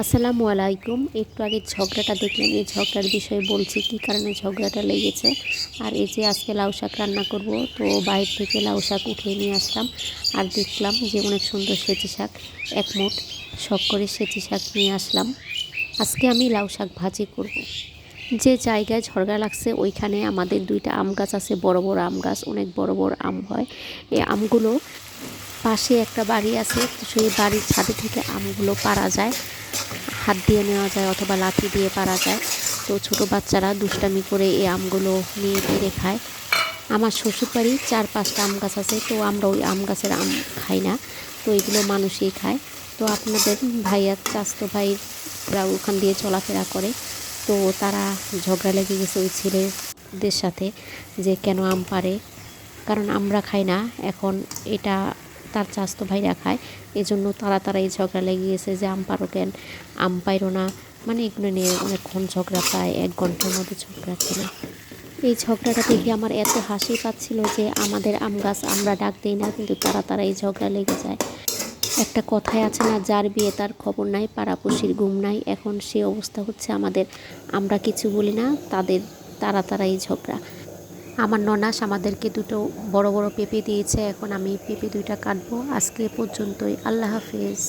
আসসালামু আলাইকুম। একটু আগে ঝগড়াটা দেখলেন, এই ঝগড়ার বিষয়ে বলছি কী কারণে ঝগড়াটা লেগেছে। আর এই যে আজকে লাউ শাক রান্না করব, তো বাইরে থেকে লাউ শাক উঠিয়ে নিয়ে আসলাম। আর দেখলাম যে অনেক সুন্দর সেচি শাক, এক মুঠ শখ করে সেচি শাক নিয়ে আসলাম। আজকে আমি লাউ শাক ভাজি করব। যে জায়গায় ঝগড়া লাগছে ওইখানে আমাদের দুইটা আম গাছ আছে, বড় বড় আম গাছ, অনেক বড় বড় আম হয়। এই আমগুলো পাশে একটা বাড়ি আছে, তো সেই বাড়ির ছাদে থেকে আমগুলো পাড়া যায়, হাত দিয়ে নেওয়া যায় অথবা লাঠি দিয়ে পারা যায়। তো ছোটো বাচ্চারা দুষ্টামি করে এই আমগুলো নিয়ে পেরে খায়। আমার শ্বশুরবাড়ি 4-5টা আম গাছ আছে, তো আমরা ওই আম গাছের আম খাই না, তো এগুলো মানুষই খায়। তো আপনাদের ভাইয়া চাচাতো ভাইরা ওখান দিয়ে চলাফেরা করে, তো তারা ঝগড়া লেগে গেছে ওই ছেলেদের সাথে যে কেন আম পারে, কারণ আমরা খাই না। এখন এটা তার চাচাতো ভাইরা খায়, এজন্য তারা এই ঝগড়া লেগে গেছে যে আম পারো কেন, আম পাইরো না, মানে এগুলো নিয়ে অনেকক্ষণ ঝগড়া, প্রায় 1 ঘন্টার মতো ঝগড়া ছিল। এই ঝগড়াটা দেখে আমার এত হাসি পাচ্ছিল যে আমাদের আম গাছ আমরা ডাক দিই না, কিন্তু তারা এই ঝগড়া লেগে যায়। একটা কথাই আছে না, যার বিয়ে তার খবর নাই, পাড়াপড়শির ঘুম নাই। এখন সে অবস্থা হচ্ছে আমাদের, আমরা কিছু বলি না, তারা এই ঝগড়া। আমার ননাস আমাদেরকে দুটো বড় বড় পেঁপে দিয়েছে, এখন আমি পেঁপে 2টা কাটবো। আজকে পর্যন্তই, আল্লাহ হাফেজ।